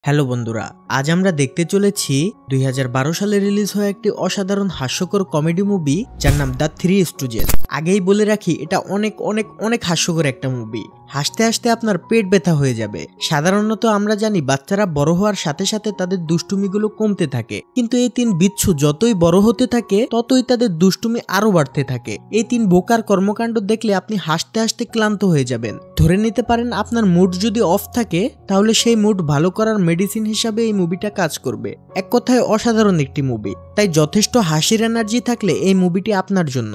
Hello বন্ধুরা, আজ আমরা দেখতে চলেছি 2012 সালে রিলিজ হওয়া একটি অসাধারণ হাস্যকর কমেডি মুভি যার নাম দ্য থ্রি স্টুজেস। আগেই বলে রাখি, এটা অনেক অনেক অনেক হাস্যকর একটা মুভি। হাসতে হাসতে আপনার পেট ব্যথা হয়ে যাবে। সাধারণত আমরা জানি বাচ্চারা বড় হওয়ার সাথে সাথে তাদের দুষ্টুমিগুলো কমতে থাকে, কিন্তু এই তিন বিচ্ছু যতই বড় হতে থাকে ততই তাদের দুষ্টুমি আরো বাড়তে থাকে। এই তিন বোকার কর্মকাণ্ড দেখলে আপনি হাসতে হাসতে ক্লান্ত হয়ে যাবেন। ধরে নিতে পারেন আপনার মুড যদি অফ থাকে তাহলে সেই মুড ভালো করার মেডিসিন হিসাবে এই মুভিটা কাজ করবে। এক কথায় অসাধারণ একটি মুভি। তাই যথেষ্ট হাসির এনার্জি থাকলে এই মুভিটি আপনার জন্য।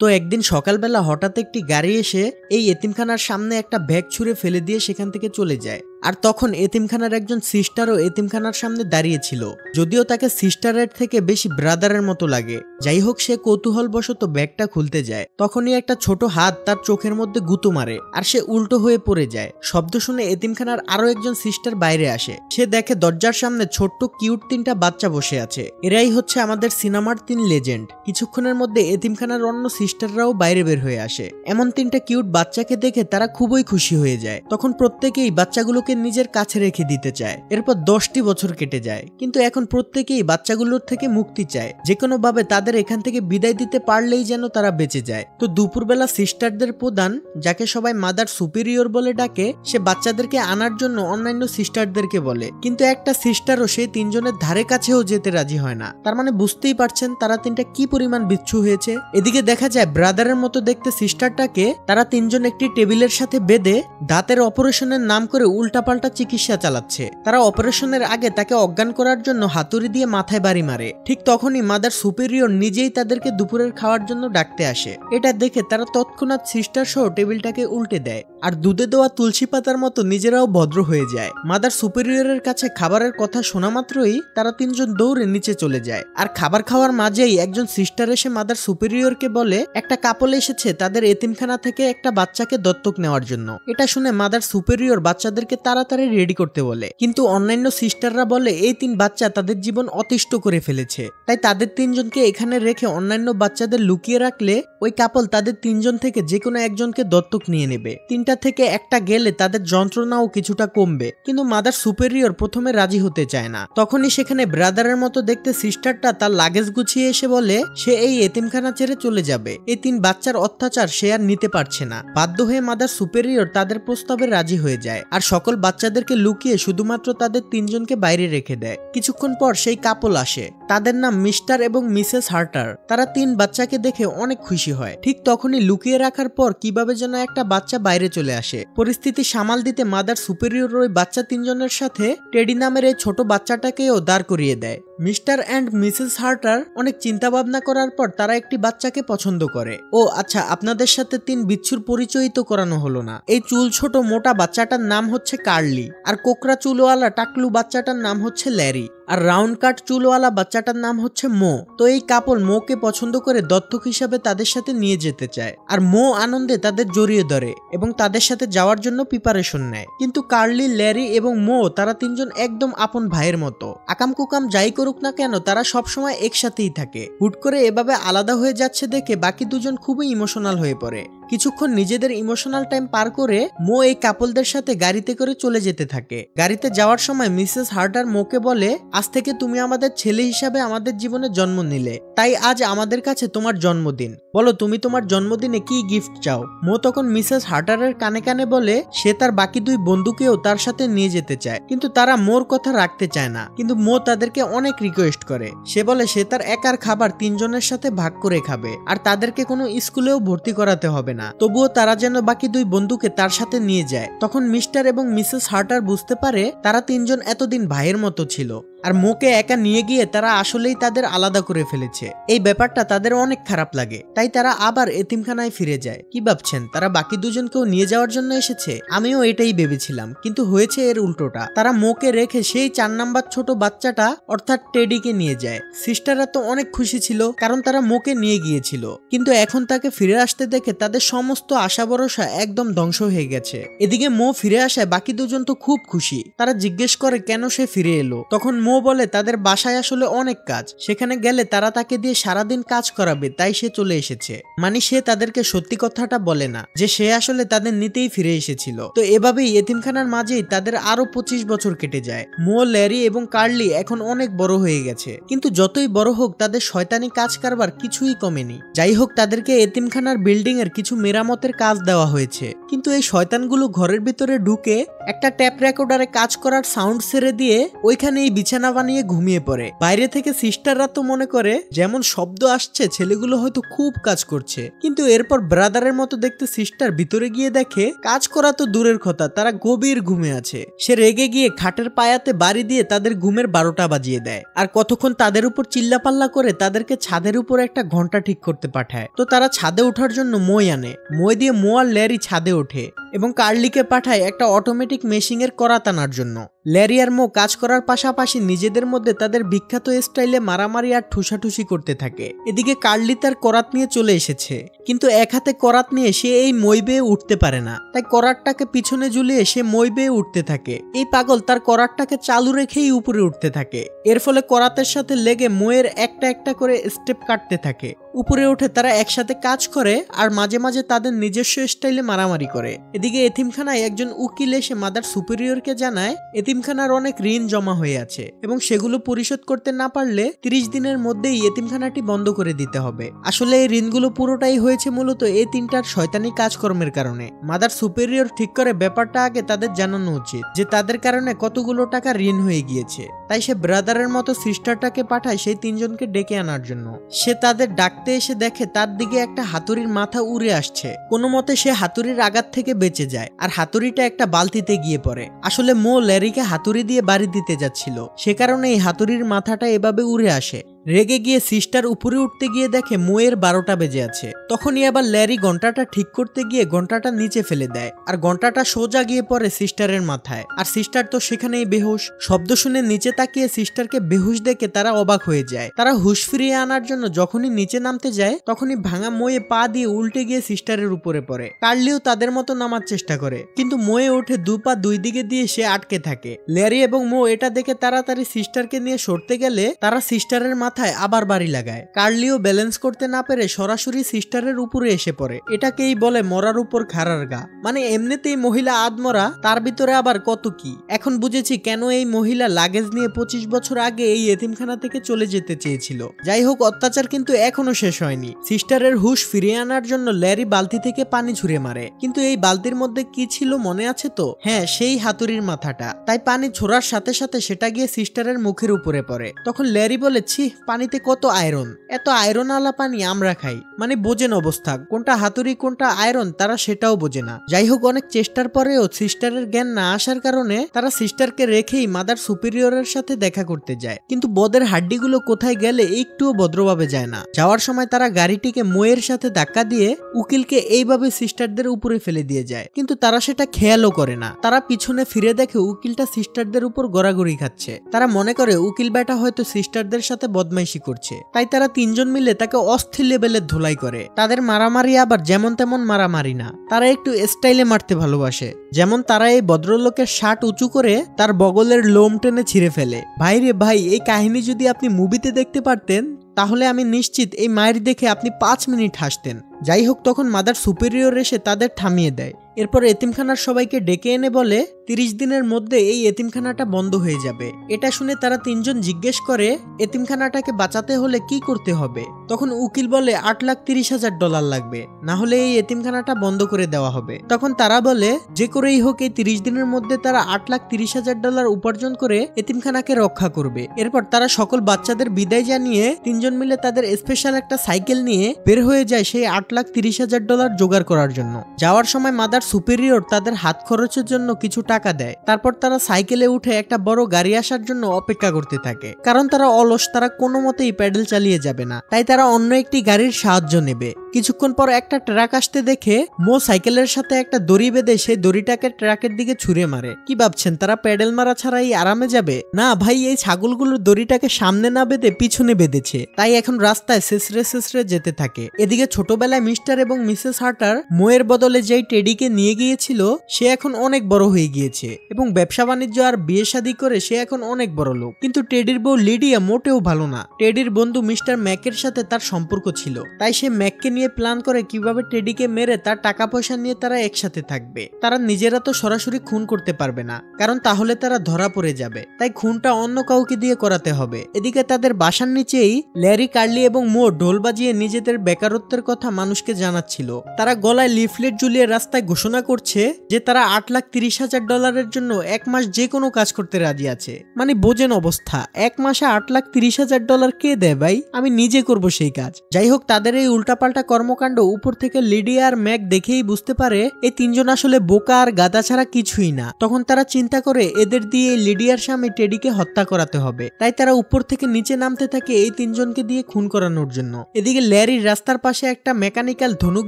তো একদিন সকালবেলা হঠাৎ একটি গাড়ি এসে এই এতিমখানার সামনে একটা ব্যাগ ছুঁড়ে ফেলে দিয়ে সেখান থেকে চলে যায়। আর তখন এতিমখানার একজন সিস্টারও এতিমখানার সামনে দাঁড়িয়েছিল, যদিও তাকে সিস্টারের থেকে বেশি ব্রাদারের মতো লাগে। যাই হোক, সে কৌতূহলবশত ব্যাগটা খুলতে যায়। তখনই একটা ছোট হাত তার চোখের মধ্যে গুঁতো মারে আর সে উল্টো হয়ে পড়ে যায়। শব্দ শুনে এতিমখানার আরো একজন সিস্টার বাইরে আসে। সে দেখে দরজার সামনে ছোট্ট কিউট তিনটা বাচ্চা বসে আছে। এরাই হচ্ছে আমাদের সিনেমার তিন লেজেন্ড। কিছুক্ষণের মধ্যে এতিমখানার অন্য সিস্টাররাও বাইরে বের হয়ে আসে। এমন তিনটা কিউট বাচ্চাকে দেখে তারা খুবই খুশি হয়ে যায়। তখন প্রত্যেকেই বাচ্চাগুলোকে নিজের কাছে রেখে দিতে চায়। এরপর 10টি বছর কেটে যায়, কিন্তু এখন প্রত্যেকেই বাচ্চাগুলোর থেকে মুক্তি চায়। যে কোনো ভাবে তাদের এখান থেকে বিদায় দিতে পারলেই যেন তারা বেঁচে যায়। তো দুপুরবেলা সিস্টারদের প্রধান, যাকে সবাই মাদার সুপিরিয়র বলে ডাকে, সে বাচ্চাদেরকে আনার জন্য অন্যান্য সিস্টারদেরকে বলে, কিন্তু একটা সিস্টারও সেই তিনজনের ধারে কাছেও যেতে রাজি হয় না। তার মানে বুঝতেই পারছেন তারা তিনটা কি পরিমাণ বিচ্ছু হয়েছে। এদিকে দেখা যায় ব্রাদারের মতো দেখতে সিস্টারটাকে তারা তিনজন একটি টেবিলের সাথে বেঁধে দাঁতের অপারেশনের নাম করে উল্টাপাল্টা চিকিৎসা চালাচ্ছে। তারা অপারেশনের আগে তাকে অজ্ঞান করার জন্য হাতুড়ি দিয়ে মাথায় বাড়ি মারে। ঠিক তখনই মাদার সুপিরিয়র নিজেই তাদেরকে দুপুরের খাওয়ার জন্য ডাকতে আসে। এটা দেখে তারা তৎক্ষণাৎ সিস্টার সহ টেবিলটাকে উল্টে দেয় আর দুধে দেওয়া তুলসী পাতার মতো নিজেরাও ভদ্র হয়ে যায়। মাদার সুপিরিয়রের কাছে খাবারের কথা শোনা মাত্রই তারা তিনজন দৌড়ে নিচে চলে যায়। আর খাবার খাওয়ার মাঝেই একজন সিস্টার এসে মাদার সুপিরিয়রকে বলে একটা কাপল এসেছে তাদের এতিমখানা থেকে একটা বাচ্চাকে দত্তক নেওয়ার জন্য। এটা শুনে মাদার সুপিরিয়র বাচ্চাদেরকে তাড়াতাড়ি রেডি করতে বলে, কিন্তু অন্যান্য সিস্টাররা বলে এই তিন বাচ্চা তাদের জীবন অতিষ্ঠ করে ফেলেছে, তাই তাদের তিনজনকে এখানে রেখে অন্যান্য বাচ্চাদের লুকিয়ে রাখলে ওই কাপল তাদের তিনজন থেকে যে কোনো একজনকে দত্তক নিয়ে নেবে। তিনটা থেকে একটা গেলে তাদের যন্ত্রণাও কিছুটা কমবে। কিন্তু মাদার সুপিরিয়র প্রথমে রাজি হতে চায় না। তখনই সেখানে ব্রাদারের মতো দেখতে সিস্টারটা তার লাগেজ গুছিয়ে এসে বলে সে এই এতিমখানা ছেড়ে চলে যাবে। এই তিন বাচ্চার অত্যাচার সে আর নিতে পারছে না। বাধ্য হয়ে মাদার সুপিরিয়র তাদের প্রস্তাবে রাজি হয়ে যায় আর সকল বাচ্চাদেরকে লুকিয়ে শুধুমাত্র তাদের তিনজনকে বাইরে রেখে দেয়। কিছুক্ষণ পর সেই কাপল আসে, তাদের নাম মিস্টার এবং মিসেস হার্টার। তারা তিন বাচ্চাকে দেখে অনেক খুশি হয়। ঠিক তখনই লুকিয়ে রাখার পর কিভাবে যেন একটা বাচ্চা বাইরে চলে আসে। পরিস্থিতি সামাল দিতে মাদার সুপিরিয়র ওই বাচ্চা তিনজনের সাথে টেডি নামের এই ছোট বাচ্চাটাকেও দাঁড় করিয়ে দেয়। মিস্টার অ্যান্ড মিসেস হার্টার অনেক চিন্তা ভাবনা করার পর তারা একটি বাচ্চাকে পছন্দ করে। ও আচ্ছা, আপনাদের সাথে তিন বিচ্ছুর পরিচয় তো করানো হলো না। এই চুল ছোট মোটা বাচ্চাটার নাম হচ্ছে কার্লি, আর কোকড়া চুলওয়ালা টাকলু বাচ্চাটার নাম হচ্ছে ল্যারি, আর রাউন্ড কাট চুলওয়ালা বাচ্চাটার নাম হচ্ছে মো। তো এই কাপল মোকে পছন্দ করে দত্তক হিসাবে তাদের সাথে নিয়ে যেতে চায়, আর মো আনন্দে তাদের জড়িয়ে ধরে এবং তাদের সাথে যাওয়ার জন্য প্রিপারেশন নেয়। কিন্তু কার্লি, ল্যারি এবং মো তারা তিনজন একদম আপন ভাইয়ের মতো। আকাম কুকাম যাই করুক না কেন তারা সবসময় একসাথেই থাকে। হুট করে এভাবে আলাদা হয়ে যাচ্ছে দেখে বাকি দুজন খুবই ইমোশনাল হয়ে পড়ে। কিছুক্ষণ নিজেদের ইমোশনাল টাইম পার করে মো এই কাপলদের সাথে গাড়িতে করে চলে যেতে থাকে। গাড়িতে যাওয়ার সময় মিসেস হার্টার মোকে বলে আজ থেকে তুমি আমাদের ছেলে হিসাবে আমাদের জীবনে জন্ম নিলে, তাই আজ আমাদের কাছে তোমার জন্মদিন। বলো তুমি তোমার জন্মদিনে কি গিফট চাও। মো তখন মিসেস হার্টারের কানে কানে বলে সে তার বাকি দুই বন্ধুকেও তার সাথে নিয়ে যেতে চায়, কিন্তু তারা মোর কথা রাখতে চায় না। কিন্তু মো তাদেরকে অনেক রিকোয়েস্ট করে। সে বলে সে তার একার খাবার তিনজনের সাথে ভাগ করে খাবে আর তাদেরকে কোনো স্কুলেও ভর্তি করাতে হবে না। তবুও তারা যেন বাকি দুই বন্ধুকে তার সাথে নিয়ে যায়। তখন মিস্টার এবং মিসেস হার্টার বুঝতে পারে তারা তিনজন এতদিন ভাইয়ের মতো ছিল, আর মোকে একা নিয়ে গিয়ে তারা আসলেই তাদের আলাদা করে ফেলেছে। এই ব্যাপারটা তাদের অনেক খারাপ লাগে, তাই তারা আবার এতিমখানায় ফিরে যায়। কি ভাবছেন তারা বাকি দুজনকেও নিয়ে যাওয়ার জন্য এসেছে? আমিও এটাই ভেবেছিলাম, কিন্তু হয়েছে এর উল্টোটা। তারা মোকে রেখে সেই 4 নাম্বার ছোট বাচ্চাটা অর্থাৎ টেডিকে নিয়ে যায়। সিস্টাররা তো অনেক খুশি ছিল কারণ তারা মোকে নিয়ে গিয়েছিল, কিন্তু এখন তাকে ফিরে আসতে দেখে তাদের সমস্ত আশা ভরসা একদম ধ্বংস হয়ে গেছে। এদিকে মো ফিরে আসায় বাকি দুজন তো খুব খুশি। তারা জিজ্ঞেস করে কেন সে ফিরে এলো। তখন মো মো বলে তাদের বাসায় আসলে অনেক কাজ, সেখানে গেলে তারা তাকে দিয়ে সারাদিন কাজ করাবে, তাই সে চলে এসেছে। মানে সে তাদেরকে সত্যি কথাটা বলে না যে সে আসলে তাদের নিতেই ফিরে এসেছিল। তো এভাবেই এতিমখানার মাঝেই তাদের আরো 25 বছর কেটে যায়। মো, ল্যারি এবং কার্লি এখন অনেক বড় হয়ে গেছে, কিন্তু যতই বড় হোক তাদের শয়তানি কাজ কারবার কিছুই কমেনি। যাই হোক, তাদেরকে এতিমখানার বিল্ডিং এর কিছু মেরামতের কাজ দেওয়া হয়েছে, কিন্তু এই শয়তানগুলো ঘরের ভিতরে ঢুকে একটা ট্যাপ রেকর্ডারে কাজ করার সাউন্ড ছেড়ে দিয়ে ওইখানেই বিছানা বানিয়ে ঘুমিয়ে পড়ে। বাইরে থেকে সিস্টাররা তো মনে করে যেমন শব্দ আসছে ছেলেগুলো হয়তো খুব কাজ করছে, কিন্তু এরপর ব্রাদারের মতো দেখতে সিস্টার ভিতরে গিয়ে দেখে কাজ করা তো দূরের কথা, তারা গভীর ঘুমে আছে। সে রেগে গিয়ে খাটের পায়াতে বাড়ি দিয়ে তাদের ঘুমের 12টা বাজিয়ে দেয়, আর কতক্ষণ তাদের উপর চিল্লাপাল্লা করে তাদেরকে ছাদের উপর একটা ঘন্টা ঠিক করতে পাঠায়। তো তারা ছাদে ওঠার জন্য মই আনে, মই দিয়ে মো আর ল্যারি ছাদে ওঠে এবং কার্লিকে পাঠায় একটা অটোমেটিক মেশিনের করাত আনার জন্য। ল্যারি আর মো কাজ করার পাশাপাশি নিজেদের মধ্যে তাদের বিখ্যাত স্টাইলে মারামারি আর ঠুসাঠুসি করতে থাকে। এদিকে কার্লি তার করাত নিয়ে চলে এসেছে, কিন্তু এক হাতে করাত নিয়ে সে এই মই বেয়ে উঠতে পারে না, তাই করাতটাকে পিছনে ঝুলিয়ে সে মই বেয়ে উঠতে থাকে। এই পাগল তার করাতটাকে চালু রেখেই উপরে উঠতে থাকে, এর ফলে করাতের সাথে লেগে মইয়ের একটা একটা করে স্টেপ কাটতে থাকে। উপরে উঠে তারা একসাথে কাজ করে আর মাঝে মাঝে তাদের নিজস্ব স্টাইলে মারামারি করে। এদিকে এতিমখানায় একজন উকিল এসে মাদার সুপিরিয়রকে জানায় এতিমখানার অনেক ঋণ জমা হয়ে আছে এবং সেগুলো পরিশোধ করতে না পারলে 30 দিনের মধ্যেই এতিমখানাটি বন্ধ করে দিতে হবে। আসলে এই ঋণগুলো পুরোটাই হয়েছে মূলত এই তিনটার শয়তানি কাজকর্মের কারণে। মাদার সুপিরিয়র ঠিক করে ব্যাপারটা আগে তাদের জানানো উচিত যে তাদের কারণে কতগুলো টাকা ঋণ হয়ে গিয়েছে। তাই সে ব্রাদারের মতো সিস্টারটাকে পাঠায় সেই তিনজনকে ডেকে আনার জন্য। সে তাদের ডাকতে এসে দেখে তার দিকে একটা হাতুড়ির মাথা উড়ে আসছে। কোনো মতে সে হাতুড়ির আঘাত থেকে বেঁচে যায় আর হাতুড়িটা একটা বালতিতে গিয়ে পড়ে। আসলে মো ল্যারিকে হাতুড়ি দিয়ে বাড়ি দিতে যাচ্ছিল, সে কারণে এই হাতুড়ির মাথাটা এভাবে উড়ে আসে। রেগে গিয়ে সিস্টার উপরে উঠতে গিয়ে দেখে মোয়ের 12টা বেজে আছে। তখনই আবার ল্যারি ঘন্টাটা ঠিক করতে গিয়ে ঘন্টাটা নিচে ফেলে দেয় আর ঘন্টাটা সোজা গিয়ে পড়ে সিস্টারের মাথায়, আর সিস্টার তো সেখানেই বেহুশ। শব্দ শুনে নিচে তাকিয়ে সিস্টারকে বেহুশ দেখে তারা অবাক হয়ে যায়। তারা হুঁশ ফিরিয়ে আনার জন্য যখনই নিচে নামতে যায় তখনই ভাঙা মোয়ে পা দিয়ে উল্টে গিয়ে সিস্টারের উপরে পড়ে। কার্লিও তাদের মতো নামার চেষ্টা করে, কিন্তু মোয়ে উঠে দুপা দুই দিকে দিয়ে সে আটকে থাকে। ল্যারি এবং মো এটা দেখে তাড়াতাড়ি সিস্টারকে নিয়ে সরতে গেলে তারা সিস্টারের মাথায় আবার বাড়ি লাগায়। কার্লিও ব্যালেন্স করতে না পেরে সরাসরি সিস্টারের উপরে এসে পড়ে। এটাকেই বলে মরার উপর খাড়ার গা, মানে এমনিতেই মহিলা আদমরা, তার ভিতরে আবার কত কি। এখন বুঝেছি কেন এই মহিলা লাগেজ নিয়ে 25 বছর আগে এই এতিমখানা থেকে চলে যেতে চেয়েছিল। যাই হোক, অত্যাচার কিন্তু এখনো শেষ হয়নি। সিস্টারের হুঁশ ফিরিয়ে আনার জন্য ল্যারি বালতি থেকে পানি ছুঁড়ে মারে, কিন্তু এই বালতির মধ্যে কি ছিল মনে আছে তো? হ্যাঁ, সেই হাতুড়ির মাথাটা। তাই পানি ছোড়ার সাথে সাথে সেটা গিয়ে সিস্টারের মুখের উপরে পড়ে। তখন ল্যারি বলে, ছি, পানিতে কত আয়রন, এত আয়রন আলা পানি আমরা খাই। মানে বোঝেন অবস্থা, কোনটা হাতুড়ি কোনটা আয়রন তারা সেটাও বোঝে না। যাই হোক, অনেক চেষ্টার পরেও সিস্টারের জ্ঞান না আসার কারণে তারা সিস্টারকে রেখেই মাদার সুপিরিয়রের সাথে দেখা করতে যায়। কিন্তু বদের হাড্ডিগুলো কোথায় গেলে একটুও ভদ্রভাবে যায় না। যাওয়ার সময় তারা গাড়িটিকে মোয়ের সাথে ধাক্কা দিয়ে উকিলকে এইভাবে সিস্টারদের উপরে ফেলে দিয়ে যায়, কিন্তু তারা সেটা খেয়ালও করে না। তারা পিছনে ফিরে দেখে উকিলটা সিস্টারদের উপর গড়াগড়ি খাচ্ছে। তারা মনে করে উকিল বেটা হয়তো সিস্টারদের সাথে বদমাইশি করছে, তাই তারা তিনজন মিলে তাকে অস্থির লেভেলের ধোলাই করে। তাদের মারামারি আবার যেমন তেমন মারামারি না, তারা একটু স্টাইলে মারতে ভালোবাসে। যেমন তারা এই ভদ্রলোকের শার্ট উঁচু করে তার বগলের লোম টেনে ছিঁড়ে ফেলে। ভাই রে ভাই, এই কাহিনী যদি আপনি মুভিতে দেখতে পারতেন তাহলে আমি নিশ্চিত এই মায়ের দেখে আপনি 5 মিনিট হাসতেন। যাই হোক, তখন মাদার সুপিরিয়র এসে তাদের থামিয়ে দেয়। এরপর এতিমখানার সবাইকে ডেকে এনে বলে 30 দিনের মধ্যে এই এতিমখানাটা বন্ধ হয়ে যাবে। এটা শুনে তারা তিনজন জিজ্ঞেস করে এতিমখানাটাকে বাঁচাতে হলে কি করতে হবে। তখন উকিল বলে $8,30,000 লাগবে, না হলে এই এতিমখানাটা বন্ধ করে দেওয়া হবে। তখন তারা বলে যে করেই হোক এই 30 দিনের মধ্যে তারা $8,30,000 উপার্জন করে এতিমখানাকে রক্ষা করবে। এরপর তারা সকল বাচ্চাদের বিদায় জানিয়ে তিনজন মিলে তাদের স্পেশাল একটা সাইকেল নিয়ে বের হয়ে যায় সেই $8,30,000 জোগাড় করার জন্য। যাওয়ার সময় মাদার সুপিরিয়র তাদের হাত খরচের জন্য কিছু টাকা দেয়। তারপর তারা সাইকেলে উঠে একটা বড় গাড়ি আসার জন্য অপেক্ষা করতে থাকে, কারণ তারা অলস, তারা কোনো মতেই প্যাডেল চালিয়ে যাবে না, তাই তারা অন্য একটি গাড়ির সাহায্য নেবে। কিছুক্ষণ পর একটা ট্রাক আসতে দেখে মো সাইকেলের সাথে একটা দড়ি বেঁধে সেই দড়িটাকে ট্রাকের দিকে ছুঁড়ে মারে। কি ভাবছেন তারা প্যাডেল মারা ছাড়াই আরামে যাবে? না ভাই, এই ছাগলগুলোর দড়িটাকে সামনে না বেঁধে পিছনে বেঁধেছে, তাই এখন রাস্তায় শেষরে শেষরে যেতে থাকে। এদিকে ছোটবেলায় মিস্টার এবং মিসেস হার্টার মোয়ের বদলে যেই টেডিকে নিয়ে গিয়েছিল সে এখন অনেক বড় হয়ে গিয়েছে এবং ব্যবসা বাণিজ্য আর বিয়ে শাদী করে সে এখন অনেক বড় লোক। কিন্তু টেডির বউ লিডিয়া মোটেও ভালো না। টেডির বন্ধু মিস্টার ম্যাকের সাথে তার সম্পর্ক ছিল, তাই সে ম্যাককে নিয়ে প্ল্যান করে কিভাবে টেডিকে মেরে তার টাকা পয়সা নিয়ে তারা একসাথে থাকবে। তারা নিজেরা তো সরাসরি খুন করতে পারবে না, কারণ তাহলে তারা ধরা পড়ে যাবে, তাই খুনটা অন্য কাউকে দিয়ে করাতে হবে। এদিকে তাদের বাসার নিচেই ল্যারি, কার্লি এবং মো ঢোল বাজিয়ে নিজেদের বেকারত্বের কথা মানুষকে জানাচ্ছিল। তারা গলায় লিফলেট ঝুলিয়ে রাস্তায় ঘোষণা করছে যে তারা $8,30,000 জন্য এক মাস যে কোনো কাজ করতে রাজি আছে। মানে বোঝেন অবস্থা, এক মাসে $8,30,000 কে দেয় ভাই? আমি নিজে করব সেই কাজ। যাই হোক, তাদের এই উল্টাপাল্টা কর্মকাণ্ড উপর থেকে লিডিয়া আর ম্যাক দেখেই বুঝতে পারে এই তিনজন আসলে বোকা আর গাদা ছাড়া কিছুই না। তখন তারা চিন্তা করে এদের দিয়ে লিডিয়ার স্বামী টেডিকে হত্যা করাতে হবে, তাই তারা উপর থেকে নিচে নামতে থাকে এই তিনজনকে দিয়ে খুন করানোর জন্য। এদিকে ল্যারি রাস্তার পাশে একটা মেকানিক্যাল ধনুক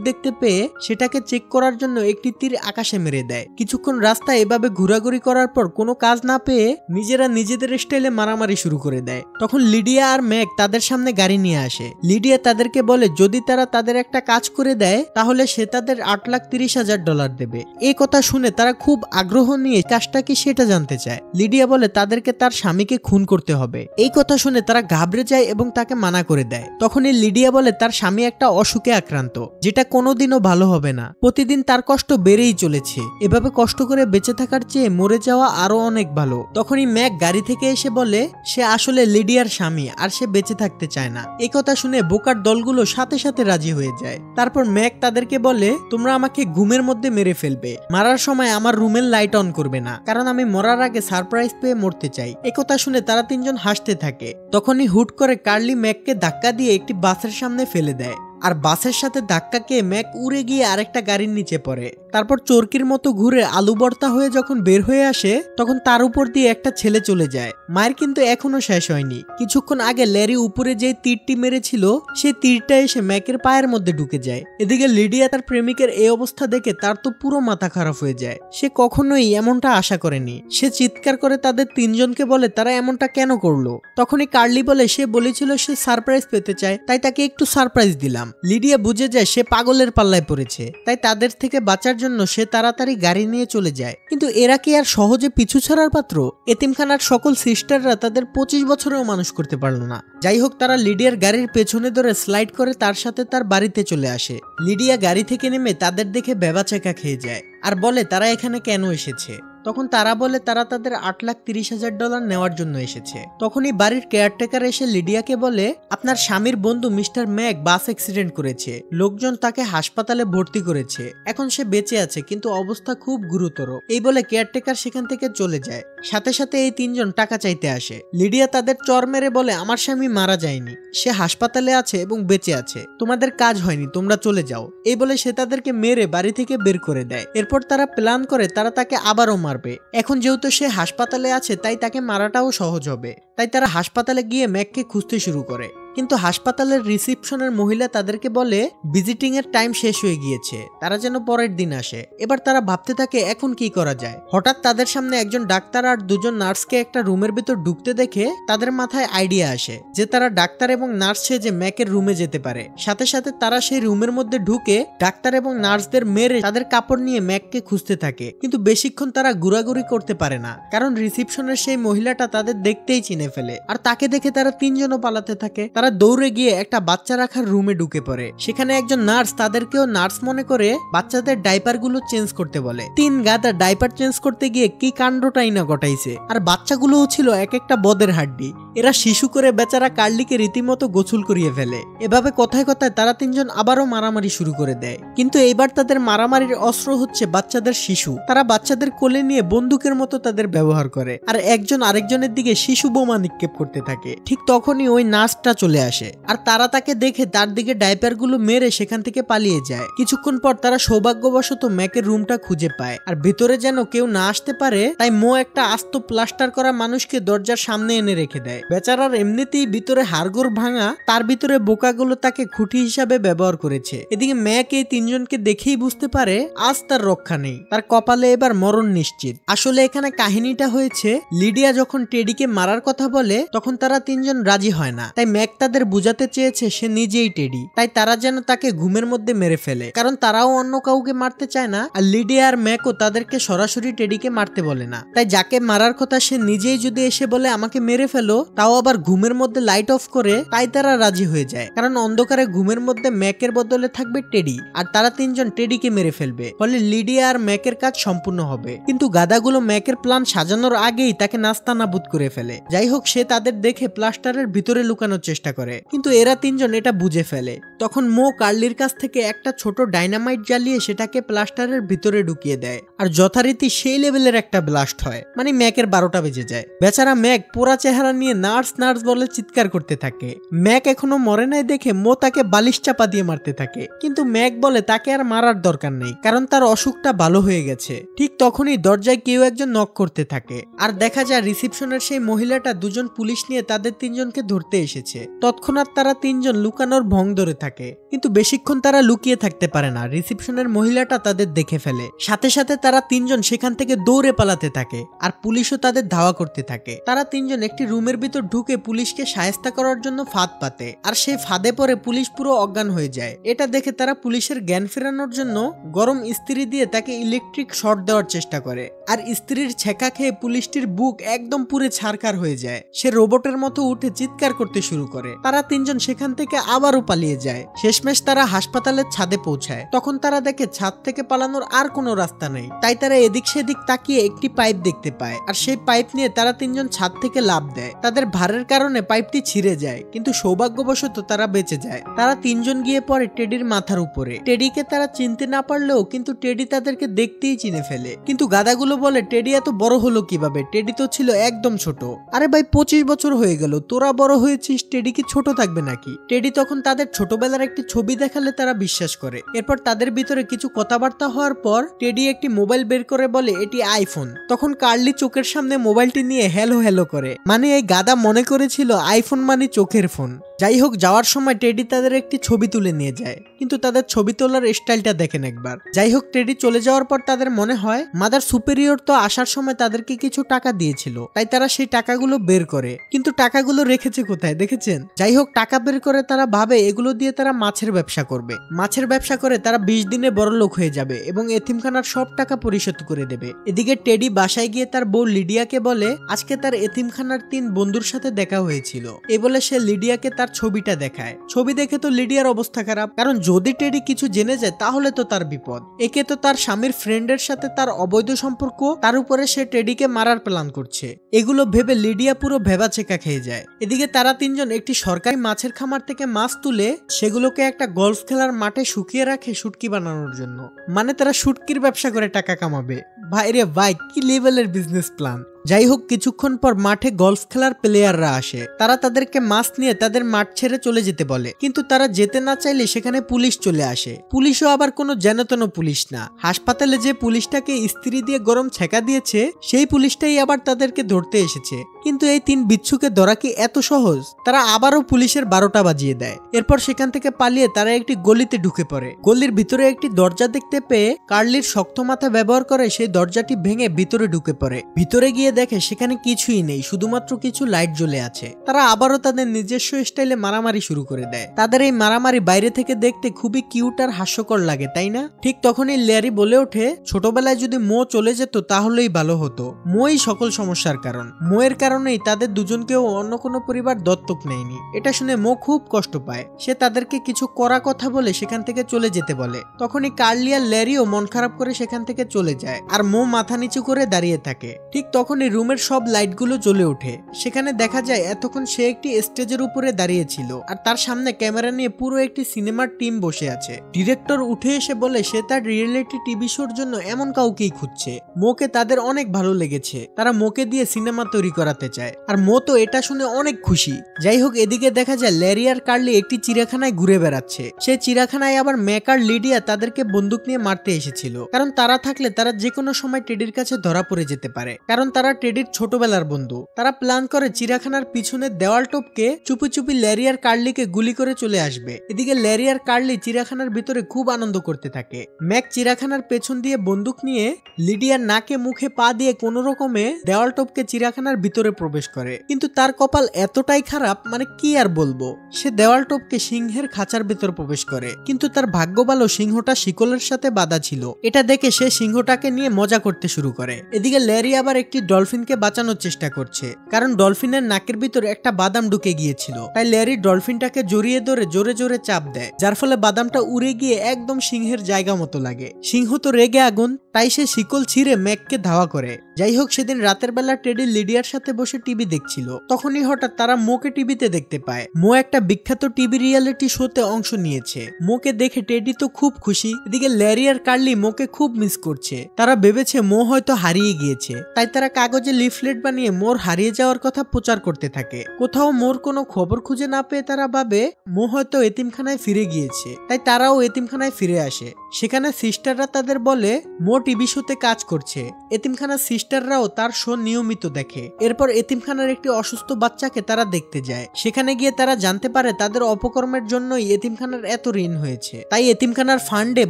দেখতে পেয়ে সেটাকে চেক করার জন্য একটি তীর আকাশে মেরে দেয়। কিছুক্ষণ রাস্তায় এভাবে ঘোরাঘুরি করার পর কোনো কাজ না পেয়ে নিজেরা নিজেদের স্টাইলে মারামারি শুরু করে দেয়। তখন লিডিয়া আর ম্যাক তাদের সামনে গাড়ি নিয়ে আসে। লিডিয়া তাদেরকে বলে যদি তারা তাদের একটা কাজ করে দেয় তাহলে সে তাদের $8,30,000 দেবে। এই কথা শুনে তারা খুব আগ্রহ নিয়ে কাজটা কি সেটা জানতে চায়। লিডিয়া বলে তাদেরকে তার স্বামীকে খুন করতে হবে। এই কথা শুনে তারা ঘাবড়ে যায় এবং তাকে মানা করে দেয়। তখনই লিডিয়া বলে তার স্বামী একটা অসুখে আক্রান্ত, যেটা কোনোদিনও ভালো হবে না। প্রতিদিন তার কষ্ট বেড়েই চলেছে, এভাবে কষ্ট করে বেঁচে থাকার চেয়ে মরে যাওয়া আরো অনেক ভালো। তখনই ম্যাক গাড়ি থেকে এসে বলে সে আসলে লিডিয়ার স্বামী আর সে বেঁচে থাকতে চায় না। এই কথা শুনে বোকার দলগুলো সাথে সাথে রাজি হয়ে যায়। তারপর ম্যাক তাদেরকে বলে তোমরা আমাকে ঘুমের মধ্যে মেরে ফেলবে, মারার সময় আমার রুমের লাইট অন করবে না, কারণ আমি মরার আগে সারপ্রাইজ পেয়ে মরতে চাই। এই কথা শুনে তারা তিনজন হাসতে থাকে। তখনই হুট করে কার্লি ম্যাককে ধাক্কা দিয়ে একটি বাসের সামনে ফেলে দেয়, আর বাসের সাথে ধাক্কা খেয়ে ম্যাক উড়ে গিয়ে আরেকটা গাড়ির নিচে পড়ে। তারপর চরকির মতো ঘুরে আলু ভর্তা হয়ে যখন বের হয়ে আসে তখন তার উপর দিয়ে একটা ছেলে চলে যায়। মায়ের কিন্তু এখনো শেষ হয়নি। কিছুক্ষণ আগে ল্যারি উপরে যে তীরটি মেরেছিল সেই তীরটা এসে ম্যাকের পায়ের মধ্যে ঢুকে যায়। এদিকে লিডিয়া তার প্রেমিকের এই অবস্থা দেখে তার তো পুরো মাথা খারাপ হয়ে যায়। সে কখনোই এমনটা আশা করেনি। সে চিৎকার করে তাদের তিনজনকে বলে তারা এমনটা কেন করলো। তখনই কার্লি বলে সে বলেছিল সে সারপ্রাইজ পেতে চায়, তাই তাকে একটু সারপ্রাইজ দিলাম। লিডিয়া বুঝে যায় সে পাগলের পাল্লায় পড়েছে, তাই তাদের থেকে বাঁচার জন্য সে তাড়াতাড়ি গাড়ি নিয়ে চলে যায়। কিন্তু এরা কি আর সহজে পিছু ছাড়ার পাত্র? এতিমখানার সকল সিস্টাররা তাদের 25 বছরেও মানুষ করতে পারলো না। যাই হোক, তারা লিডিয়ার গাড়ির পেছনে ধরে স্লাইড করে তার সাথে তার বাড়িতে চলে আসে। লিডিয়া গাড়ি থেকে নেমে তাদের দেখে বেবাচেকা খেয়ে যায় আর বলে তারা এখানে কেন এসেছে। তখন তারা বলে তারা তাদের $8,30,000 নেওয়ার জন্য এসেছে। তখনই বাড়ির কেয়ারটেকার এসে লিডিয়াকে বলে আপনার স্বামীর বন্ধু মিস্টার ম্যাক বাস অ্যাক্সিডেন্ট করেছে, লোকজন তাকে হাসপাতালে ভর্তি করেছে, এখন সে বেঁচে আছে কিন্তু অবস্থা খুব গুরুতর। এই বলে কেয়ারটেকার সেখান থেকে চলে যায়। সাথে সাথে এই তিনজন টাকা চাইতে আসে। লিডিয়া তাদের চর মেরে বলে আমার স্বামী মারা যায়নি, সে হাসপাতালে আছে এবং বেঁচে আছে, তোমাদের কাজ হয়নি, তোমরা চলে যাও। এই বলে সে তাদেরকে মেরে বাড়ি থেকে বের করে দেয়। এরপর তারা প্ল্যান করে তারা তাকে আবারও মারবে। এখন যেহেতু সে হাসপাতালে আছে তাই তাকে মারাটাও সহজ হবে। তাই তারা হাসপাতালে গিয়ে ম্যাককে খুঁজতে শুরু করে, কিন্তু হাসপাতালের রিসেপশনের মহিলা তাদেরকে বলে ভিজিটিং এর টাইম শেষ হয়ে গিয়েছে, তারা যেন পরের দিন আসে। এবার তারা ভাবতে থাকে এখন কি করা যায়। হঠাৎ তাদের সামনে একজন ডাক্তার আর দুজন নার্সকে একটা রুমের ভিতর ঢুকতে দেখে তাদের মাথায় আইডিয়া আসে যে তারা ডাক্তার এবং নার্স সেজে ম্যাকের রুমে যেতে পারে। সাথে সাথে তারা সেই রুমের মধ্যে ঢুকে ডাক্তার এবং নার্সদের মেরে তাদের কাপড় নিয়ে ম্যাককে খুঁজতে থাকে। কিন্তু বেশিক্ষণ তারা ঘোরাঘুরি করতে পারে না, কারণ রিসেপশনের সেই মহিলাটা তাদের দেখতেই চিনে ফেলে আর তাকে দেখে তারা তিনজনও পালাতে থাকে। তারা দৌড়ে গিয়ে একটা বাচ্চা রাখার রুমে ঢুকে পড়ে। সেখানে একজন নার্স তাদেরকেও নার্স মনে করে বাচ্চাদের ডাইপার গুলো চেঞ্জ করতে বলে। তিন গাদা ডাইপার চেঞ্জ করতে গিয়ে কি কাণ্ডটাই না ঘটাইছে। আর বাচ্চাগুলোও ছিল এক একটা বদের হাড্ডি। এরা শিশু করে বেচারা কার্লিকে রীতিমতো গোসল করিয়ে ফেলে। এভাবে কথায় কথায় তারা তিনজন আবারও মারামারি শুরু করে দেয়, কিন্তু এইবার তাদের মারামারির অস্ত্র হচ্ছে বাচ্চাদের শিশু। তারা বাচ্চাদের কোলে নিয়ে বন্দুকের মতো তাদের ব্যবহার করে আর একজন আরেকজনের দিকে শিশু বোমা নিক্ষেপ করতে থাকে। ঠিক তখনই ওই নার্সটা চলে চলে আসে আর তারা তাকে দেখে তার দিকে ডাইপারগুলো মেরে সেখান থেকে পালিয়ে যায়। কিছুক্ষণ পর তারা সৌভাগ্যবশত ম্যাকের রুমটা খুঁজে পায় আর ভিতরে যেন কেউ না আসতে পারে তাই মো একটা আস্ত প্লাস্টার করা মানুষকে দরজার সামনে এনে রেখে দেয়। বেচারার এমনিতেই ভিতরে হাড়গোড় ভাঙা, তার ভিতরে বোকাগুলো তাকে খুঁটি হিসাবে ব্যবহার করেছে। এদিকে ম্যাক এই তিনজনকে দেখেই বুঝতে পারে আজ তার রক্ষা নেই, তার কপালে এবার মরণ নিশ্চিত। আসলে এখানে কাহিনীটা হয়েছে, লিডিয়া যখন টেডিকে মারার কথা বলে তখন তারা তিনজন রাজি হয় না, তাই ম্যাক তাদের বুঝাতে চেয়েছে সে নিজেই টেডি, তাই তারা যেন তাকে ঘুমের মধ্যে মেরে ফেলে, কারণ তারাও অন্য কাউকে মারতে চায় না। আর লিডিয়া আর ম্যাকও তাদেরকে সরাসরি টেডিকে মারতে বলে না, তাই যাকে মারার কথা সে নিজেই যদি এসে বলে আমাকে মেরে ফেলো, তাও আবার ঘুমের মধ্যে লাইট অফ করে, তাই তারা রাজি হয়ে যায়। কারণ অন্ধকারে ঘুমের মধ্যে ম্যাকের বদলে থাকবে টেডি আর তারা তিনজন টেডিকে মেরে ফেলবে, ফলে লিডিয়া আর ম্যাকের কাজ সম্পূর্ণ হবে। কিন্তু গাদাগুলো ম্যাকের প্ল্যান সাজানোর আগেই তাকে নাস্তানাবুদ করে ফেলে। যাই হোক, সে তাদের দেখে প্লাস্টারের ভিতরে লুকানোর চেষ্টা করে, কিন্তু এরা তিনজন এটা বুঝে ফেলে। তখন মো কার্লির কাছ থেকে একটা ছোট ডাইনামাইট জ্বালিয়ে সেটাকে প্লাস্টারের ভিতরে ঢুকিয়ে দেয় আর যথারীতি সেই লেভেলের একটা ব্লাস্ট হয়, মানে ম্যাকের 12টা বেজে যায়। বেচারা ম্যাক পোড়া চেহারা নিয়ে নার্স নার্স বলে চিৎকার করতে থাকে। ম্যাক এখনো মরে নাই দেখে মো তাকে বালিশ চাপা দিয়ে মারতে থাকে, কিন্তু ম্যাক বলে তাকে আর মারার দরকার নেই, কারণ তার অসুখটা ভালো হয়ে গেছে। ঠিক তখনই দরজায় কেউ একজন নক করতে থাকে আর দেখা যায় রিসেপশনের সেই মহিলাটা দুজন পুলিশ নিয়ে তাদের তিনজনকে ধরতে এসেছে। তৎক্ষণাৎ তারা তিনজন লুকানোর ভং ধরে থাকে, কিন্তু বেশিক্ষণ তারা লুকিয়ে থাকতে পারে না, রিসেপশনের মহিলাটা তাদের দেখে ফেলে। সাথে সাথে তারা তিনজন সেখান থেকে দৌড়ে পালাতে থাকে আর পুলিশও তাদের ধাওয়া করতে থাকে। তারা তিনজন একটি রুমের ভিতর ঢুকে পুলিশকে শায়েস্তা করার জন্য ফাঁদ পাতে আর সেই ফাঁদে পরে পুলিশ পুরো অজ্ঞান হয়ে যায়। এটা দেখে তারা পুলিশের জ্ঞান ফেরানোর জন্য গরম ইস্ত্রি দিয়ে তাকে ইলেকট্রিক শর্ট দেওয়ার চেষ্টা করে আর ইস্ত্রির ছেঁকা খেয়ে পুলিশটির বুক একদম পুরো ছারখার হয়ে যায়। সে রোবটের মতো উঠে চিৎকার করতে শুরু করে। তারা তিনজন সেখান থেকে আবারও পালিয়ে যায়। শেষমেশ তারা হাসপাতালের ছাদে পৌঁছায়। তখন তারা দেখে ছাদ থেকে পালানোর আর কোনো রাস্তা নেই, তাই তারা এদিক সেদিক তাকিয়ে একটি পাইপ দেখতে পায় আর সেই পাইপ নিয়ে তারা তিনজন ছাদ থেকে লাফ দেয়। তাদের ভারের কারণে পাইপটি ছিঁড়ে যায়, কিন্তু সৌভাগ্যবশত তারা বেঁচে যায়। তারা তিনজন গিয়ে পড়ে টেডির মাথার উপরে। টেডিকে তারা চিনতে না পারলেও কিন্তু টেডি তাদেরকে দেখতেই চিনে ফেলে। কিন্তু গাদাগুলো বলে টেডি এত বড় হলো কিভাবে, টেডি তো ছিল একদম ছোট। আরে ভাই 25 বছর হয়ে গেল, তোরা বড় হয়েছিস, টেডি কি ছোট থাকবে নাকি? টেডি তখন তাদের ছোটবেলার একটি ছবি দেখালে তারা বিশ্বাস করে। এরপর তাদের ভিতরে কিছু কথাবার্তা হওয়ার পর টেডি একটি মোবাইল বের করে বলে এটি আইফোন। তখন কার্লি চোখের সামনে মোবাইলটি নিয়ে হ্যালো হ্যালো করে, মানে এই গাদা মনে করেছিল আইফোন মানে চোখের ফোন। যাই হোক, যাওয়ার সময় টেডি তাদের একটি ছবি তুলে নিয়ে যায়, কিন্তু তাদের ছবি তোলার স্টাইলটা দেখেন একবার। যাই হোক, টেডি চলে যাওয়ার পর তাদের মনে হয় মাদার সুপেরিয়র তো আসার সময় তাদেরকে কিছু টাকা দিয়েছিল, তাই তারা সেই টাকাগুলো বের করে, কিন্তু টাকাগুলো রেখেছে কোথায় দেখেছেন? যাই হোক, টাকা বের করে তারা ভাবে এগুলো দিয়ে তারা মাছের ব্যবসা করবে। মাছের ব্যবসা করে তারা 20 দিনে বড় লোক হয়ে যাবে এবং এতিমখানার সব টাকা পরিশোধ করে দেবে। এদিকে টেডি বাসায় গিয়ে তার বউ লিডিয়াকে বলে আজকে তার এতিমখানার 3 বন্ধুর সাথে দেখা হয়েছিল। এ বলে সে লিডিয়াকে তার ছবিটা দেখায়। ছবি দেখে তো লিডিয়ার অবস্থা খারাপ, কারণ যদি টেডি কিছু জেনে যায় তাহলে তো তার বিপদ। একে তো তার স্বামীর ফ্রেন্ডের সাথে তার অবৈধ সম্পর্ক, তার উপরে সে টেডিকে মারার প্ল্যান করছে। এগুলো ভেবে লিডিয়া পুরো ভেবাচেকা খেয়ে যায়। এদিকে তারা তিনজন একটি সরকারি মাছের খামার থেকে মাছ তুলে সেগুলোকে একটা গলফ খেলার মাঠে শুকিয়ে রাখে শুটকি বানানোর জন্য, মানে তারা শুটকির ব্যবসা করে টাকা কামাবে। ভাই রে ভাই, কি লেভেলের বিজনেস প্ল্যান। যাই হোক, কিছুক্ষণ পর মাঠে গলফ খেলার প্লেয়াররা আসে। তারা তাদেরকে মাছ নিয়ে তাদের মাঠ ছেড়ে চলে যেতে বলে, কিন্তু তারা যেতে না চাইলে সেখানে পুলিশ চলে আসে। পুলিশও আবার কোনো যেনতেন পুলিশ না, হাসপাতালে যে পুলিশটাকে ইস্ত্রি দিয়ে গরম ছেঁকা দিয়েছে সেই পুলিশটাই আবার তাদেরকে ধরতে এসেছে। কিন্তু এই 3 বিচ্ছুকে ধরা কি এত সহজ? তারা আবারও পুলিশের 12টা বাজিয়ে দেয়। এরপর সেখান থেকে পালিয়ে তারা একটি গলিতে ঢুকে পড়ে। গলির ভিতরে একটি দরজা দেখতে পেয়ে কার্লির শক্ত মাথা ব্যবহার করে সেই দরজাটি ভেঙে ভিতরে ঢুকে পড়ে। ভিতরে গিয়ে দেখে সেখানে কিছুই নেই, শুধুমাত্র কিছু লাইট জ্বলে আছে। তারা আবারও তাদের নিজস্ব স্টাইলে মারামারি শুরু করে দেয়। তাদের এই মারামারি বাইরে থেকে দেখতে খুবই কিউট আর হাস্যকর লাগে, তাই না? ঠিক তখনই ল্যারি বলে ওঠে ছোটবেলায় যদি মো চলে যেত তাহলেই ভালো হতো। মই সকল সমস্যার কারণ। মোয়ের কারণেই তাদের দুজনকেও অন্য কোনো পরিবার দত্তক নেয়নি। এটা শুনে মো খুব কষ্ট পায়। সে তাদেরকে কিছু কড়া কথা বলে সেখান থেকে চলে যেতে বলে। তখনই কার্লি আর ল্যারিও মন খারাপ করে সেখান থেকে চলে যায় আর মো মাথা নিচু করে দাঁড়িয়ে থাকে। ঠিক তখনই তখনই রুমের সব লাইটগুলো জ্বলে ওঠে। সেখানে দেখা যায় এতক্ষণ সে একটি স্টেজের উপরে দাঁড়িয়েছিল আর তার সামনে ক্যামেরা নিয়ে পুরো একটি সিনেমার টিম বসে আছে। ডিরেক্টর উঠে এসে বলে সে তার রিয়েলিটি টিভি শোর জন্য এমন কাউকেই খুঁজছে। মোকে তাদের অনেক ভালো লেগেছে, তারা মোকে দিয়ে সিনেমা তৈরি করাতে চায়। আর মো তো এটা শুনে অনেক খুশি। যাই হোক, এদিকে দেখা যায় ল্যারি আর কার্লি একটি চিড়িয়াখানায় ঘুরে বেড়াচ্ছে। সেই চিড়িয়াখানায় আবার ম্যাক আর লিডিয়া তাদেরকে বন্দুক নিয়ে মারতে এসেছিল, কারণ তারা থাকলে তারা যে কোনো সময় টেডির কাছে ধরা পড়ে যেতে পারে, কারণ তারা টেডির ছোটবেলার বন্ধু। তারা প্ল্যান করে চিড়িয়াখানার পিছনের দেওয়াল টপকে চুপি চুপি ল্যারি আর কার্লিকে গুলি করে চলে আসবে। এদিকে ল্যারি আর কার্লি চিড়িয়াখানার ভিতরে খুব আনন্দ করতে থাকে। ম্যাক চিড়িয়াখানার পেছন দিয়ে বন্দুক নিয়ে লিডিয়ার নাকে মুখে পা দিয়ে কোনো রকমে দেওয়াল টপকে চিড়িয়াখানার ভিতরে প্রবেশ করে, কিন্তু তার কপাল এতটাই খারাপ, মানে কি আর বলবো, সে দেওয়াল টপকে সিংহের খাঁচার ভিতর প্রবেশ করে। কিন্তু তার ভাগ্য ভালো সিংহটা শিকলের সাথে বাঁধা ছিল। এটা দেখে সে সিংহটাকে নিয়ে মজা করতে শুরু করে। এদিকে ল্যারি আবার একটি ডলফিনকে বাঁচানোর চেষ্টা করছে, কারণ ডলফিনের নাকের ভিতরে একটা বাদাম ঢুকে গিয়েছিল। তাই ল্যারি ডলফিনটাকে জড়িয়ে ধরে জোরে জোরে চাপ দেয়, যার ফলে বাদামটা উড়ে গিয়ে একদম সিংহের জায়গা মতো লাগে। সিংহ তো রেগে আগুন, তাই সে শিকল ছিঁড়ে ম্যাককে ধাওয়া করে। যাই হোক, সেদিন রাতের বেলা টেডি লিডিয়ার সাথে বসে টিভি দেখছিল। তখনই হঠাৎ তারা মোকে টিভিতে দেখতে পায়। মো একটা বিখ্যাত টিভি রিয়েলিটি শোতে অংশ নিয়েছে। মোকে দেখে টেডি তো খুব খুশি। এদিকে ল্যারি আর কার্লি মোকে খুব মিস করছে। তারা ভেবেছে মো হয়তো হারিয়ে গিয়েছে, তাই তারা কাগজে লিফলেট বানিয়ে মোর হারিয়ে যাওয়ার কথা প্রচার করতে থাকে। কোথাও মোর কোনো খবর খুঁজে না পেয়ে তারা ভাবে মো হয়তো এতিমখানায় ফিরে গিয়েছে, তাই তারাও এতিমখানায় ফিরে আসে। সেখানে সিস্টাররা তাদের বলে মো টিভি শোতে কাজ করছে। এতিমখানার সিস্টাররাও তার শো নিয়মিত দেখে। এরপর এতিমখানার একটি অসুস্থ বাচ্চাকে তারা দেখতে যায়। সেখানে গিয়ে তারা জানতে পারে তাদের অপকর্মের জন্যই এতিমখানার এত ঋণ হয়েছে, তাই এতিমখানার ফান্ডে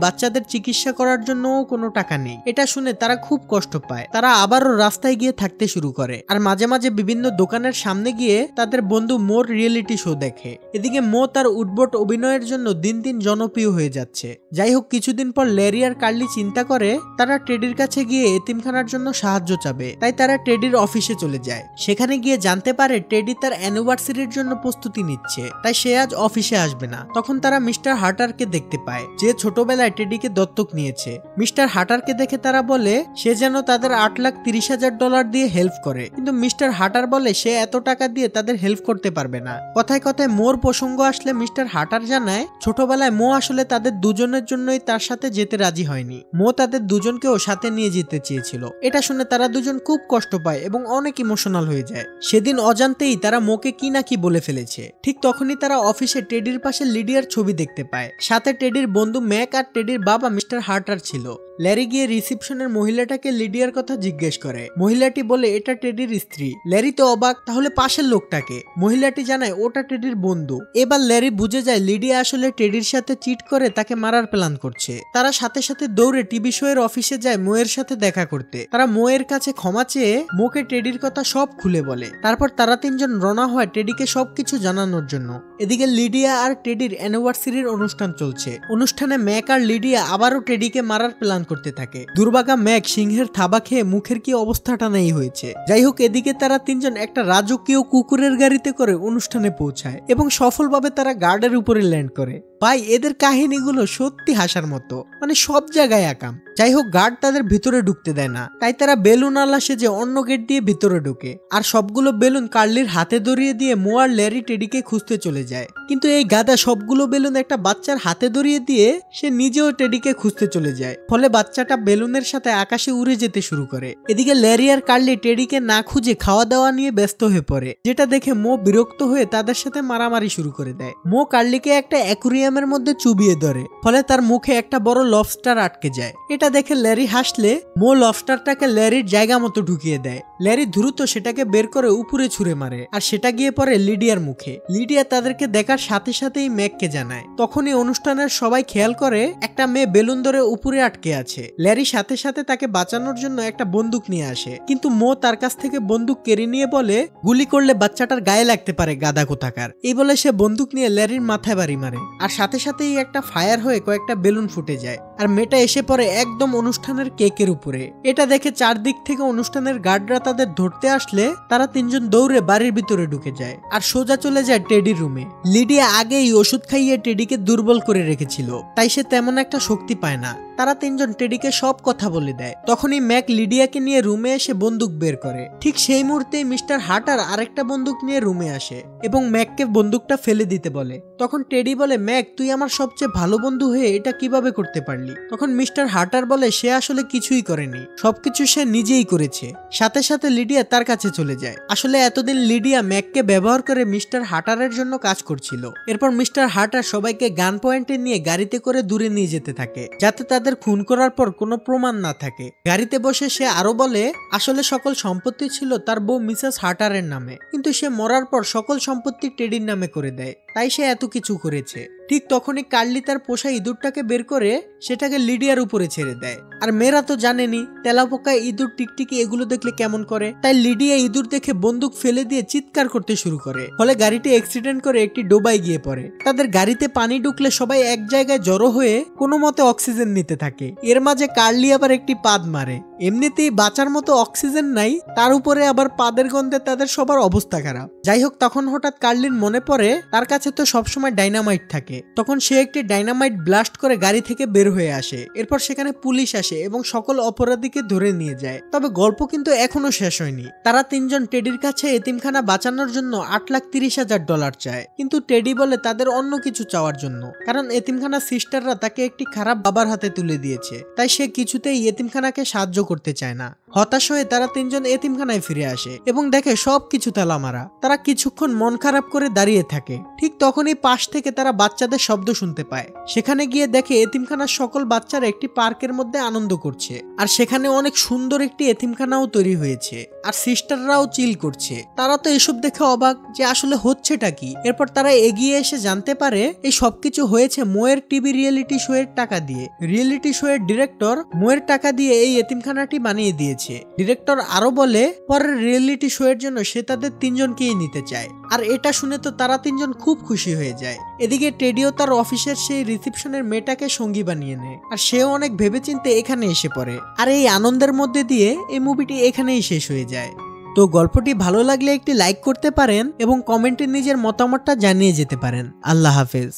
বাচ্চাদের চিকিৎসা করার জন্য কোনো টাকা নেই। এটা শুনে তারা খুব কষ্ট পায়। তারা আবারও রাস্তায় গিয়ে থাকতে শুরু করে আর মাঝে মাঝে বিভিন্ন দোকানের সামনে গিয়ে তাদের বন্ধু মোর রিয়েলিটি শো দেখে। এদিকে মো তার উদ্ভট অভিনয়ের জন্য দিন দিন জনপ্রিয় হয়ে যাচ্ছে। যাই হোক, কিছুদিন পর ল্যারি আর কার্লি চিন্তা করে তারা টেডির কাছে গিয়ে এতিমখানার জন্য সাহায্য চাবে, তাই তারা টেডির অফিসে চলে যায়। সেখানে গিয়ে জানতে পারে টেডি তার অ্যানিভার্সারির জন্য প্রস্তুতি নিচ্ছে, তাই সে আজ অফিসে আসবে না। তখন তারা মিস্টার হার্টারকে দেখতে পায়, যে ছোটবেলায় টেডিকে দত্তক নিয়েছে। মিস্টার হার্টারকে দেখে তারা বলে সে যেন তাদের $8,30,000 দিয়ে হেল্প করে, কিন্তু মিস্টার হার্টার বলে সে এত টাকা দিয়ে তাদের হেল্প করতে পারবে না। কথায় কথায় মোর প্রসঙ্গ আসলে মিস্টার হার্টার জানায় ছোটবেলায় মো আসলে তাদের দুজনের জন্যই তার সাথে যেতে রাজি হয়নি। মো তাদের দুজনকেও সাথে নিয়ে যেতে চেয়েছিল। এটা শুনে তারা দুজন খুব কষ্ট পায় এবং অনেক ইমোশনাল হয়ে যায়। সেদিন অজান্তেই তারা মোকে কি না কি বলে ফেলেছে। ঠিক তখনই তারা অফিসে টেডির পাশে লিডিয়ার ছবি দেখতে পায়। সাথে টেডির বন্ধু ম্যাক আর টেডির বাবা মিস্টার হার্টার ছিল। ল্যারি গিয়ে রিসেপশনের মহিলাটাকে লিডিয়ার কথা জিজ্ঞেস করে। মহিলাটি বলে এটা টেডির স্ত্রী। ল্যারি তো অবাক, তাহলে পাশের লোকটাকে? মহিলাটি জানায় ওটা টেডির বন্ধু। এবার ল্যারি বুঝে যায় লিডিয়া আসলে টেডির সাথে চিট করে তাকে মারার প্ল্যান করছে। তারা সাথে সাথে দৌড়ে টিভি শো এর অফিসে যায় মোয়ের সাথে দেখা করতে। তারা মোয়ের কাছে ক্ষমা চেয়ে মোকে টেডির কথা সব খুলে বলে। তারপর তারা তিনজন রওনা হয় টেডিকে সবকিছু জানানোর জন্য। এদিকে লিডিয়া আর টেডির অ্যানিভার্সারির অনুষ্ঠান চলছে। অনুষ্ঠানে ম্যাক আর লিডিয়া আবারও টেডিকে মারার প্ল্যান করতে থাকে। দুর্ভাগা ম্যাক সিংহের থাবা খেয়ে মুখের কি অবস্থাটা নেই হয়েছে। যাই হোক, এদিকে তারা তিনজন একটা রাজকীয় কুকুরের গাড়িতে করে অনুষ্ঠানে পৌঁছায় এবং সফলভাবে তারা গার্ডের উপরে ল্যান্ড করে। ভাই, এদের কাহিনীগুলো সত্যি হাসার মতো, মানে সব জায়গায় আকাম। যাই হোক, গার্ড তাদের ভিতরে ঢুকতে দেয় না, তাই তারা বেলুন আলা সেজে অন্য গেট দিয়ে ভিতরে ঢুকে। আর সবগুলো বেলুন কার্লির হাতে ধরিয়ে দিয়ে মো আর ল্যারি টেডিকে খুঁজতে চলে যায়। কিন্তু এই গাদা সবগুলো বেলুন একটা বাচ্চার হাতে ধরিয়ে দিয়ে সে নিজেও টেডিকে খুঁজতে চলে যায়। ফলে বাচ্চাটা বেলুনের সাথে আকাশে উড়ে যেতে শুরু করে। এদিকে ল্যারি আর কার্লি টেডিকে না খুঁজে খাওয়া দাওয়া নিয়ে ব্যস্ত হয়ে পড়ে, যেটা দেখে মো বিরক্ত হয়ে তাদের সাথে মারামারি শুরু করে দেয়। মো কার্লিকে একটা অ্যাকুরিয়ামের মধ্যে চুবিয়ে ধরে, ফলে তার মুখে একটা বড় লবস্টার আটকে যায়। এটা দেখে ল্যারি হাসলে মো লবস্টারটাকে ল্যারির জায়গা মতো ঢুকিয়ে দেয়। ল্যারি দ্রুত সেটাকে বের করে উপরে ছুঁড়ে মারে, আর সেটা গিয়ে পড়ে লিডিয়ার মুখে। লিডিয়া তাদেরকে দেখার সাথে সাথেই ম্যাককে জানায়। তখনই অনুষ্ঠানের সবাই খেয়াল করে একটা মেয়ে বেলুন ধরে উপরে আটকে আছে। ল্যারি সাথে সাথে তাকে বাঁচানোর জন্য একটা বন্দুক নিয়ে আসে, কিন্তু মো তার কাছ থেকে বন্দুক কেড়ে নিয়ে বলে গুলি করলে বাচ্চাটার গায়ে লাগতে পারে, গাদা কোথাকার। এই বলে সে বন্দুক নিয়ে ল্যারির মাথায় বাড়ি মারে, আর সাথে সাথেই একটা ফায়ার হয়ে কয়েকটা বেলুন ফুটে যায়, আর মেয়েটা এসে পড়ে একদম অনুষ্ঠানের কেকের উপরে। এটা দেখে চারদিক থেকে অনুষ্ঠানের গার্ডরা তাদের ধরতে আসলে তারা তিনজন দৌড়ে বাড়ির ভিতরে ঢুকে যায় আর সোজা চলে যায় টেডির রুমে। লিডিয়া আগেই ওষুধ খাইয়ে টেডিকে দুর্বল করে রেখেছিল, তাই সে তেমন একটা শক্তি পায় না। তারা তিনজন টেডিকে সব কথা বলে দেয়। তখনই ম্যাক লিডিয়াকে নিয়ে রুমে এসে বন্দুক বের করে। ঠিক সেই মুহূর্তেই মিস্টার হার্টার আরেকটা বন্দুক নিয়ে রুমে আসে এবং ম্যাককে বন্দুকটা ফেলে দিতে বলে। তখন টেডি বলে, ম্যাক তুই আমার সবচেয়ে ভালো বন্ধু হয়ে এটা কিভাবে করতে পারলি? তখন মিস্টার হার্টার বলে সে আসলে কিছুই করেনি, সবকিছু সে নিজেই করেছে। সাথে সাথে লিডিয়া তার কাছে চলে যায়। আসলে এতদিন লিডিয়া ম্যাককে ব্যবহার করে মিস্টার হার্টারের জন্য কাজ করছিল। এরপর মিস্টার হার্টার সবাইকে গান পয়েন্টে নিয়ে গাড়িতে করে দূরে নিয়ে যেতে থাকে, যাতে তাদের খুন করার পর কোনো প্রমাণ না থাকে। গাড়িতে বসে সে আরো বলে আসলে সকল সম্পত্তি ছিল তার বউ মিসেস হার্টারের নামে, কিন্তু সে মরার পর সকল সম্পত্তি টেডির নামে করে দেয়, তাই সে এত কিছু করেছে। ঠিক তখনই কার্লি তার পোষা ইঁদুরটাকে বের করে সেটাকে লিডিয়ার উপরে ছেড়ে দেয়। আর মেয়েরা তো জানেনি তেলাপোকা, ইঁদুর, টিকটিকি এগুলো দেখলে কেমন করে, তাই লিডিয়া ইঁদুর দেখে বন্দুক ফেলে দিয়ে চিৎকার করতে শুরু করে। ফলে গাড়িটি অ্যাক্সিডেন্ট করে একটি ডোবায় গিয়ে পড়ে। তাদের গাড়িতে পানি ঢুকলে সবাই এক জায়গায় জড়ো হয়ে কোনো মতে অক্সিজেন নিতে থাকে। এর মাঝে কার্লি আবার একটি পাদ মারে। এমনিতেই বাঁচার মতো অক্সিজেন নাই, তার উপরে আবার পাদের গন্ধে তাদের সবার অবস্থা খারাপ। যাই হোক, তখন হঠাৎ কার্লির মনে পড়ে তার কাছে তো সবসময় ডাইনামাইট থাকে। তখন সে একটি ডাইনামাইট ব্লাস্ট করে গাড়ি থেকে বের হয়ে আসে। এরপর সেখানে পুলিশ আসে এবং সকল অপরাধীকে ধরে নিয়ে যায়। তবে গল্প কিন্তু এখনো শেষ হয়নি। তারা তিনজন টেডির কাছে এতিমখানা বাঁচানোর জন্য $8,30,000 চায়, কিন্তু টেডি বলে তাদের অন্য কিছু চাওয়ার জন্য, কারণ এতিমখানা সিস্টাররা তাকে একটি খারাপ বাবার হাতে তুলে দিয়েছে, তাই সে কিছুতেই এতিমখানাকে সাহায্য করতে চায় না। হতাশ হয়ে তারা তিনজন এতিমখানায় ফিরে আসে এবং দেখে সবকিছু তালা মারা। তারা কিছুক্ষণ মন খারাপ করে দাঁড়িয়ে থাকে। ঠিক তখনই পাশ থেকে তারা বাচ্চাদের শব্দ শুনতে পায়। সেখানে গিয়ে দেখে এতিমখানার সকল বাচ্চারা একটি পার্কের মধ্যে আনন্দ করছে, আর সেখানে অনেক সুন্দর একটি এতিমখানাও তৈরি হয়েছে, আর সিস্টাররাও চিল করছে। তারা তো এসব দেখে অবাক যে আসলে হচ্ছেটা কি। এরপর তারা এগিয়ে এসে জানতে পারে এই সবকিছু হয়েছে মোয়ের টিভি রিয়েলিটি শো এর টাকা দিয়ে। রিয়েলিটি শো এর ডিরেক্টর মোয়ের টাকা দিয়ে এই এতিমখানাটি বানিয়ে দিয়েছে। ডিরেক্টর আরো বলে পরের রিয়েলিটি শো এর জন্য সে তাদের তিনজনকেই নিতে চায়। আর এটা শুনে তো তারা তিনজন খুব খুশি হয়ে যায়। এদিকে টেডিও তার অফিসের সেই রিসেপশনের মেয়েটাকে সঙ্গী বানিয়ে নেয়, আর সেও অনেক ভেবেচিন্তে এখানে এসে পড়ে। আর এই আনন্দের মধ্যে দিয়ে এই মুভিটি এখানেই শেষ হয়ে যায়। তো গল্পটি ভালো লাগলে একটি লাইক করতে পারেন এবং কমেন্টে নিজের মতামতটা জানিয়ে যেতে পারেন। আল্লাহ হাফেজ।